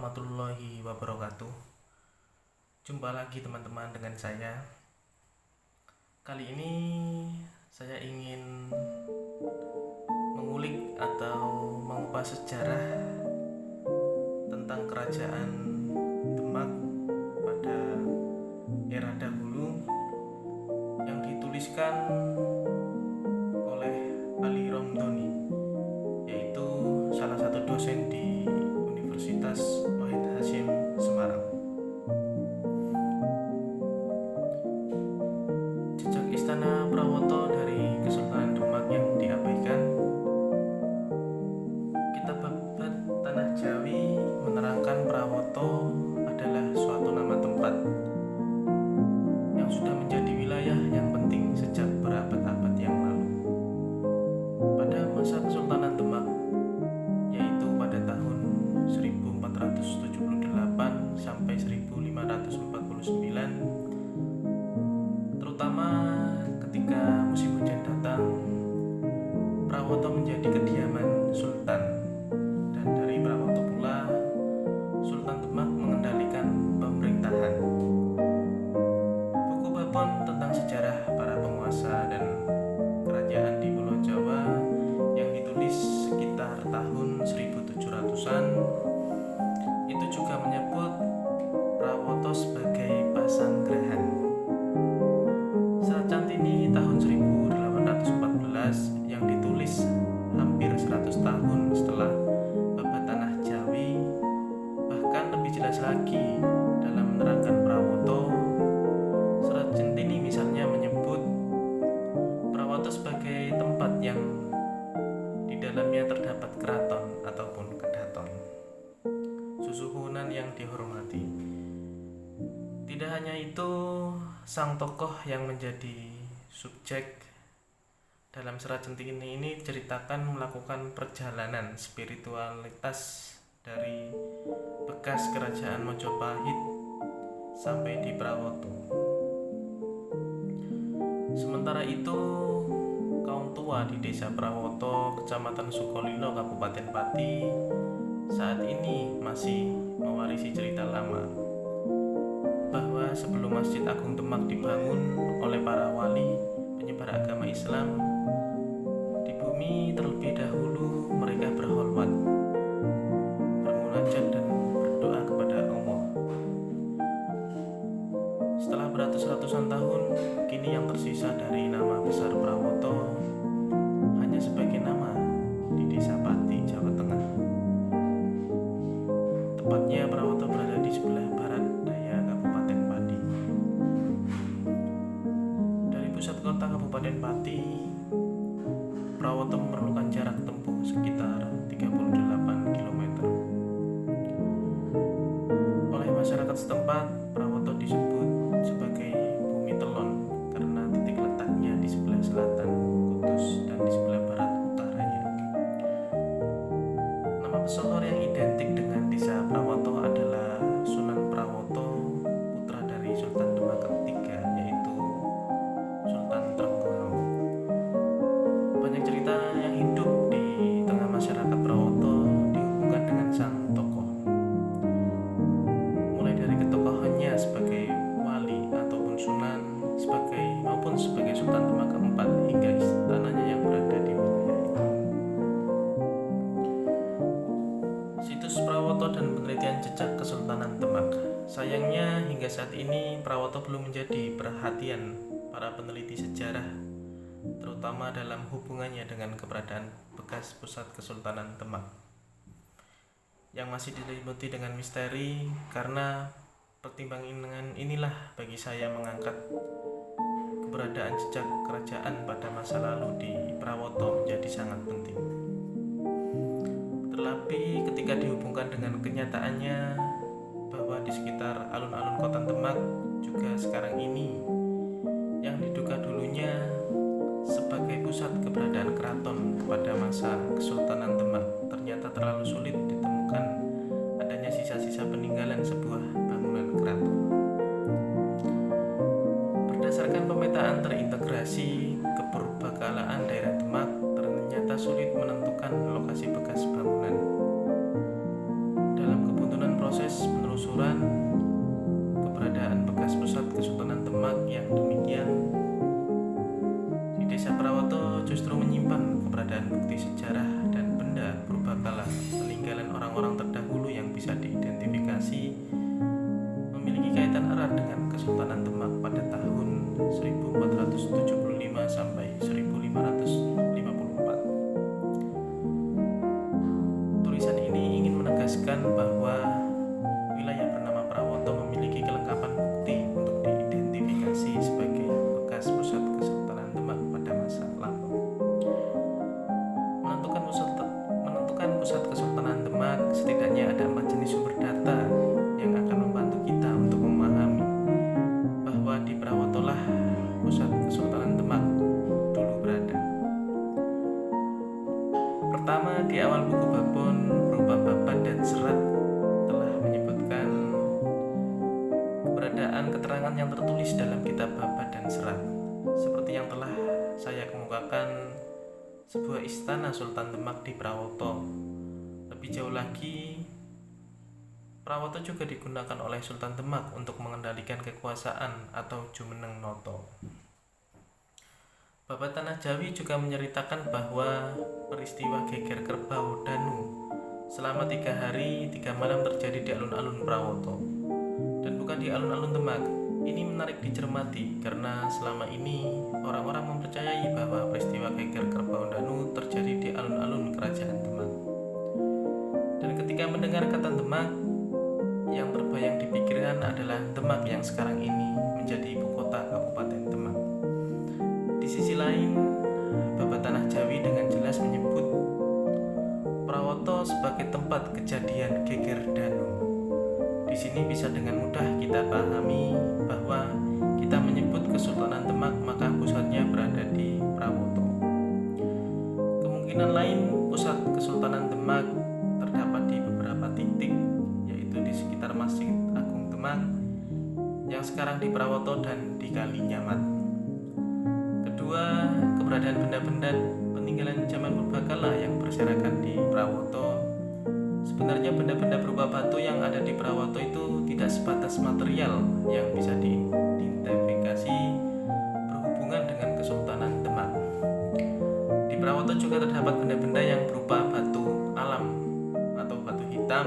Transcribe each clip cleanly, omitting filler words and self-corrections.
warahmatullahi wabarakatuh. Jumpa lagi teman-teman dengan saya. Kali ini saya ingin mengulik atau mengupas sejarah tentang kerajaan Demak pada era dahulu yang dituliskan oleh Ali Romdoni, yaitu salah satu dosen di Universitas Wahid Hasyim Semarang. Jejak Istana Prawoto dari Kesultanan Demak yang diabaikan. Kitab Babat Tanah Jawi menerangkan Prawoto adalah suatu nama tempat yang sudah menjadi wilayah yang penting sejak berabad-abad yang lalu. Pada masa Kesultanan Demak, yaitu pada tahun 1478 sampai 1549, terutama ketika musim hujan datang, Prawoto menjadi kediaman Sultan, dan dari Prawoto pula Sultan Demak mengendalikan pemerintahan. Buku babon tentang sejarah para penguasa dan kerajaan di Pulau Jawa yang ditulis sekitar tahun 1700-an itu juga menyebut Prawoto sebagai Pasanggrahan. Serat Cantini tahun 1814 yang ditulis hampir 100 tahun setelah Babat Tanah Jawi bahkan lebih jelas lagi dalam menerangkan Prawoto. Serat Centini misalnya menyebut Prawoto sebagai tempat yang di dalamnya terdapat keraton ataupun kedaton, susuhunan yang dihormati. Tidak hanya itu, sang tokoh yang menjadi subjek dalam Serat Centini ini ceritakan melakukan perjalanan spiritualitas dari bekas kerajaan Mojopahit sampai di Prawoto. Sementara itu, kaum tua di Desa Prawoto, Kecamatan Sukolilo, Kabupaten Pati saat ini masih mewarisi cerita lama bahwa sebelum Masjid Agung Demak dibangun oleh para wali penyebar agama Islam, di bumi terlebih dahulu mereka berholwat, bermunajat dan berdoa kepada Allah. Setelah beratus-ratusan tahun, kini yang tersisa dari nama besar Prawoto hanya sebagai nama di Desa Pati, Jawa Tengah. Tepatnya Prawoto berada di sebelah barat daya Kabupaten Pati. Dari pusat kota Kabupaten Pati, Prawoto memerlukan jarak tempuh sekitar 38 km. Oleh masyarakat setempat, Prawoto disebut sebagai Bumi Telon karena titik letaknya di sebelah selatan Kudus dan di sebelah barat utaranya. Nama pesohor yang identik dengan Desa Prawoto adalah Sunan Prawoto, putra dari Sultan Demak ketiga, yaitu Sultan Trenggono. Banyak cerita yang hidup di tengah masyarakat Prawoto dihubungkan dengan sang tokoh, mulai dari ketokohannya sebagai wali ataupun sunan, maupun sebagai Sultan Demak keempat, hingga istananya yang berada di wilayah itu. Situs Prawoto dan penelitian jejak Kesultanan Demak. Sayangnya hingga saat ini Prawoto belum menjadi perhatian para peneliti sejarah, terutama dalam hubungannya dengan keberadaan bekas pusat Kesultanan Demak yang masih diselimuti dengan misteri. Karena pertimbangan inilah bagi saya mengangkat keberadaan jejak kerajaan pada masa lalu di Prawoto menjadi sangat penting. Terlebih ketika dihubungkan dengan kenyataannya bahwa di sekitar alun-alun kota Demak juga sekarang ini yang diduga dulunya sebagai pusat keberadaan keraton pada masa Kesultanan Demak ternyata terlalu sulit ditemukan adanya sisa-sisa peninggalan sebuah bangunan keraton. Berdasarkan pemetaan terintegrasi kepurbakalaan daerah Demak, ternyata sulit menentukan lokasi bekas bangunan. Dalam kebuntuan proses penelusuran keberadaan bekas pusat Kesultanan Demak yang demikian, di Desa Prawoto justru menyimpan keberadaan bukti sejarah dan benda purbakala peninggalan orang-orang terdahulu yang bisa diidentifikasi memiliki kaitan erat dengan Kesultanan Demak pada tahun 1475 sampai 1554. Tulisan ini ingin menegaskan bahwa wilayah bernama Prawoto memiliki kelengkapan bukti untuk diidentifikasi sebagai bekas pusat Kesultanan Demak pada masa lampau. Menentukan pusat Kesultanan Demak, setidaknya ada 4 jenis sumber data yang akan membantu kita untuk memahami bahwa di Prawoto lah pusat Kesultanan Demak dulu berada. Pertama, di awal buku babon berupa babat dan serat telah menyebutkan keberadaan keterangan yang tertulis dalam kitab babat dan serat. Seperti yang telah saya kemukakan, sebuah istana Sultan Demak di Prawoto. Lebih jauh lagi, Prawoto juga digunakan oleh Sultan Demak untuk mengendalikan kekuasaan atau jumeneng noto. Babat Tanah Jawi juga menceritakan bahwa peristiwa geger kerbau Danu selama 3 hari 3 malam terjadi di alun-alun Prawoto dan bukan di alun-alun Demak. Ini menarik dicermati karena selama ini orang-orang mempercayai bahwa peristiwa geger kerbau Danu terjadi di alun-alun kerajaan Demak. Dan ketika mendengar kata Demak, yang terbayang di pikiran adalah Demak yang sekarang ini menjadi ibu kota Kabupaten Demak. Di sisi lain, Babat Tanah Jawi dengan jelas menyebut Prawoto sebagai tempat kejadian geger Danu. Di sini bisa dengan mudah kita pahami bahwa kita menyebut Kesultanan Demak maka pusatnya berada di Prawoto. Kemungkinan lain pusat Kesultanan Demak terdapat di beberapa titik, yaitu di sekitar Masjid Agung Demak yang sekarang di Prawoto dan di Kalinyamat. Kedua, keberadaan benda-benda peninggalan zaman purbakala yang berserakan di Prawoto. Sebenarnya benda-benda berupa batu yang ada di Prawoto itu tidak sebatas material yang bisa diidentifikasi berhubungan dengan Kesultanan Demak. Di Prawoto juga terdapat benda-benda yang berupa batu alam atau batu hitam.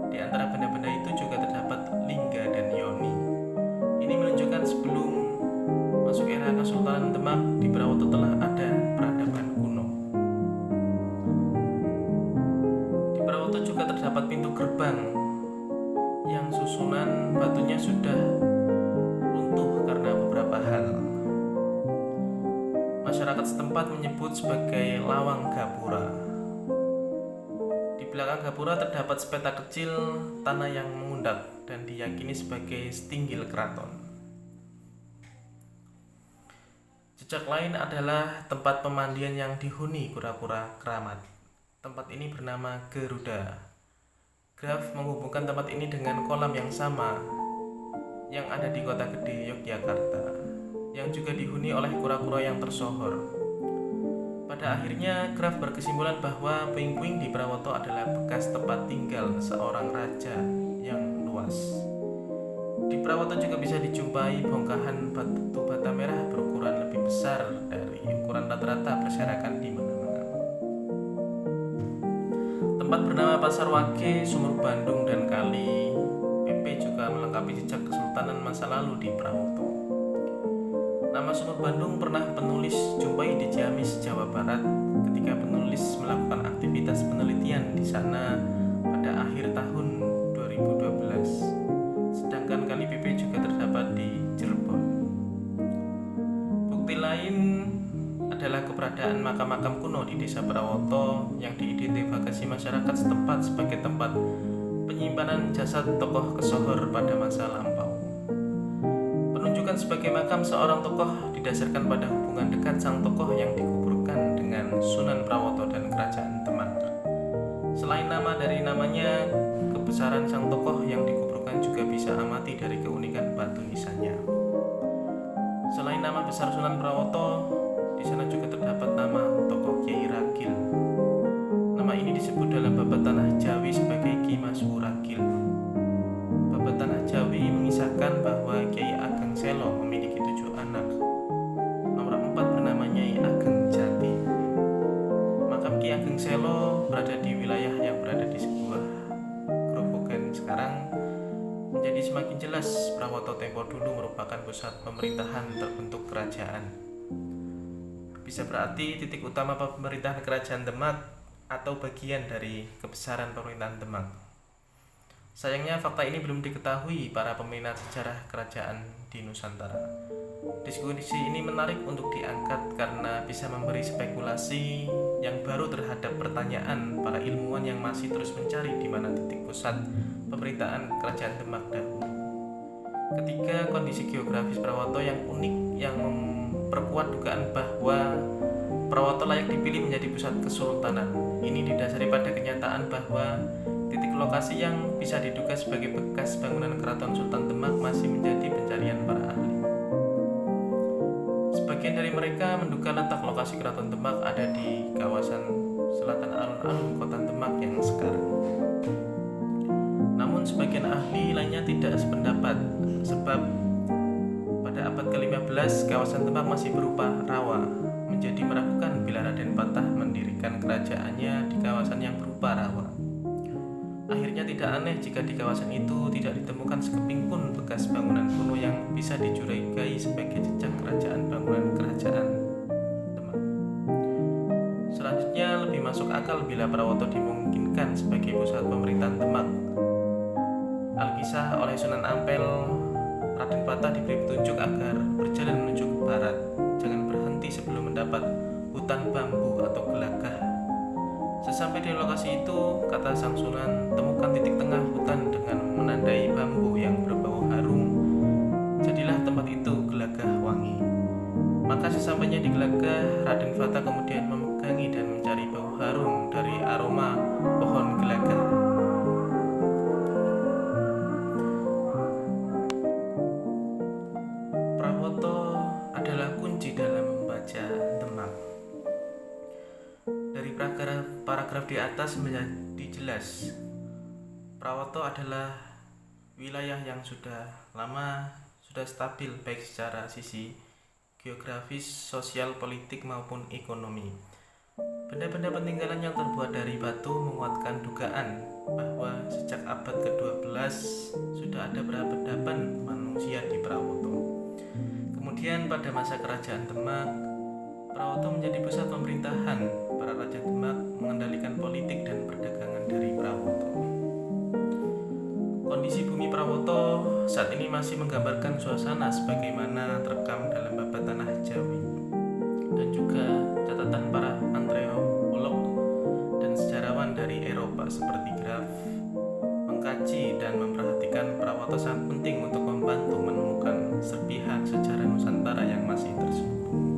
Di antara benda-benda itu juga terdapat lingga dan yoni. Ini menunjukkan sebelum masuk era Kesultanan Demak, di Prawoto telah ada peradaban kuno. Di Prawoto juga terdapat pintu gerbang yang susunan batunya sudah runtuh karena beberapa hal. Masyarakat setempat menyebut sebagai Lawang Gapura. Di belakang Gapura terdapat sepeta kecil tanah yang mengundak dan diyakini sebagai setinggil keraton. Jejak lain adalah tempat pemandian yang dihuni kura-kura keramat. Tempat ini bernama Garuda. Graf menghubungkan tempat ini dengan kolam yang sama yang ada di Kota Gede Yogyakarta, yang juga dihuni oleh kura-kura yang tersohor. Pada akhirnya, Graf berkesimpulan bahwa puing-puing di Prawoto adalah bekas tempat tinggal seorang raja yang luas. Di Prawoto juga bisa dijumpai bongkahan batu bata merah berukuran lebih besar dari ukuran rata-rata berserakan di mana-mana. Tempat bernama Pasar Wage, Sumur Bandung, dan Kali PP juga melengkapi jejak kesultanan masa lalu di Prawoto. Nama Sumur Bandung pernah penulis jumpai di Ciamis, Jawa Barat ketika penulis melakukan aktivitas penelitian di sana pada akhir tahun 2012. Sedangkan Kali PP juga terdapat di Cirebon. Bukti lain adalah keberadaan makam-makam kuno di Desa Prawoto yang diidentifikasi masyarakat setempat sebagai tempat penyimpanan jasad tokoh kesohor pada masa lampau. Penunjukan sebagai makam seorang tokoh didasarkan pada hubungan dekat sang tokoh yang dikuburkan dengan Sunan Prawoto dan Kerajaan Demak. Selain nama dari namanya, kebesaran sang tokoh yang dikuburkan juga bisa amati dari keunikan batu nisannya. Selain nama besar Sunan Prawoto, di sana juga terdapat nama tokoh Kiai Ragil. Nama ini disebut dalam Babat Tanah Jawi sebagai Ki Mas Ragil. menyebutkan bahwa Kiai Ageng Selo memiliki 7 anak. Nomor 4 bernama Nyai Ageng Jati. Makam Ki Ageng Selo berada di wilayah yang berada di sebuah grobogan. Sekarang menjadi semakin jelas Prawoto tempo dulu merupakan pusat pemerintahan terbentuk kerajaan. Bisa berarti titik utama pemerintahan kerajaan Demak atau bagian dari kebesaran pemerintahan Demak. Sayangnya fakta ini belum diketahui para peminat sejarah kerajaan di Nusantara. Diskusi ini menarik untuk diangkat karena bisa memberi spekulasi yang baru terhadap pertanyaan para ilmuwan yang masih terus mencari di mana titik pusat pemerintahan kerajaan Demak dahulu. Ketiga, kondisi geografis Prawoto yang unik yang memperkuat dugaan bahwa Prawoto layak dipilih menjadi pusat kesultanan. Ini didasari pada kenyataan bahwa titik lokasi yang bisa diduga sebagai bekas bangunan keraton Sultan Demak masih menjadi pencarian para ahli. Sebagian dari mereka menduga letak lokasi keraton Demak ada di kawasan selatan alun-alun kota Demak yang sekarang. Namun sebagian ahli lainnya tidak sependapat, sebab pada abad ke-15 kawasan Demak masih berupa rawa, menjadi meragukan bila Raden Patah mendirikan kerajaannya di kawasan yang berupa rawa. Akhirnya tidak aneh jika di kawasan itu tidak ditemukan sekeping pun bekas bangunan kuno yang bisa dicurigai sebagai jejak bangunan kerajaan Demak. Selanjutnya lebih masuk akal bila Prawoto dimungkinkan sebagai pusat pemerintahan Demak. Alkisah oleh Sunan Ampel, Raden Patah diberi petunjuk agar berjalan menuju ke barat, jangan berhenti sebelum mendapat hutan bambu atau gelagah. Sesampai di lokasi itu, kata Sang Sunan, temukan titik tengah hutan dengan menandai bambu yang berbau harum. Jadilah tempat itu Gelagah Wangi. Maka sesampainya di Gelagah, Raden Patah kemudian memegangi dan mencari bau harum dari aroma pohon gelagah. Prawoto adalah kunci dalam membaca Demak. Dari paragraf di atas menjadi jelas, Prawoto adalah wilayah yang sudah stabil baik secara sisi geografis, sosial, politik maupun ekonomi. Benda-benda peninggalan yang terbuat dari batu menguatkan dugaan bahwa sejak abad ke-12 sudah ada peradaban manusia di Prawoto. Kemudian pada masa kerajaan Demak, Prawoto menjadi pusat pemerintahan. Para raja Demak mengendalikan politik dan perdagangan dari Prawoto. Kondisi bumi Prawoto saat ini masih menggambarkan suasana sebagaimana terekam dalam Babat Tanah Jawi dan juga catatan para antropolog dan sejarawan dari Eropa seperti Graf. Mengkaji dan memperhatikan Prawoto sangat penting untuk membantu menemukan serpihan sejarah Nusantara yang masih tersembunyi.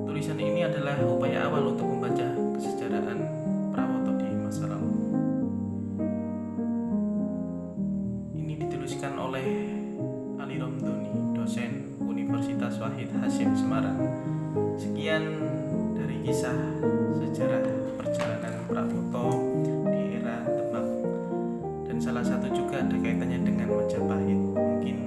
Tulisan ini adalah upaya awal untuk membaca kesejarahan Prawoto di masa lalu. Ini dituliskan oleh Ali Romdoni, dosen Universitas Wahid Hasyim Semarang. Sekian dari kisah sejarah perjalanan Prawoto di era Demak, dan salah satu juga ada kaitannya dengan Majapahit. Mungkin